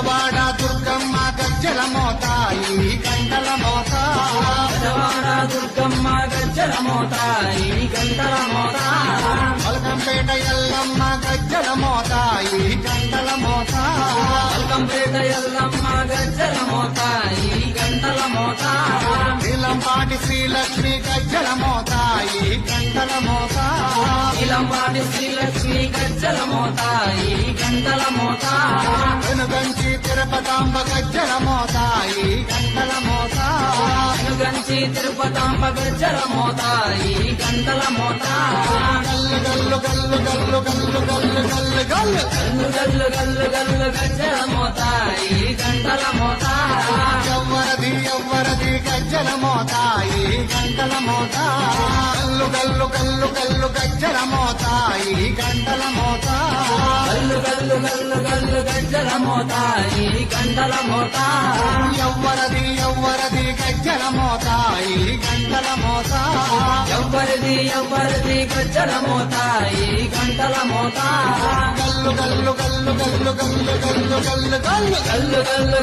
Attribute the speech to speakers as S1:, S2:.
S1: బెజవాడ దుర్గమ్మ గజ్జల మోత ఈ గంటల మోత
S2: బెజవాడ దుర్గమ్మ గజ్జల మోత ఈ గంటల మోత
S1: మల్కంపేట ఎల్లమ్మ గజ్జల మోత ఈ గంటల మోత
S2: మల్కంపేట ఎల్లమ్మ గజ్జల మోత ఈ గంటల మోత
S1: నీలంపాటి శ్రీలక్ష్మి గజ్జల మోత ఈ గంటల మోత
S2: నీలంపాటి శ్రీలక్ష్మి గజ్జల మోత ఈ గంటల మోత
S1: వెనుగంచి తిరుపతాంబ గజ్జల మోత ఈ గంటల మోత
S2: వెనుగంచి తిరుపతాంబ గజ్జల మోత ఈ గంటల మోత
S1: గల్లు గల్లు గల్లు గల్లు గల్లు గల్లు గల్లు గల్లు
S2: గల్లు గల్లు గల్లు గల్లు గజ్జల మోత ఈ గంటల మోత
S1: ఎవ్వరది గజ్జల మోత ఈ గంటల మోత గల్లు గల్లు గల్లు గల్లు గజ్జల మోత ఈ గంటల మోత
S2: గల్లు గల్లు గల్లు గల్లు గజ్జల మోత ఈ గంటల మోత
S1: ఎవ్వరది గజ్జల మోత ఈ గంటల మోత
S2: ఎవ్వరిది గజ్జల మోత ఈ గంటల మోత
S1: గల్లు గల్లు గల్లు గల్లు గల్లు గల్లు గల్లు గల్లు
S2: గల్లు గల్లు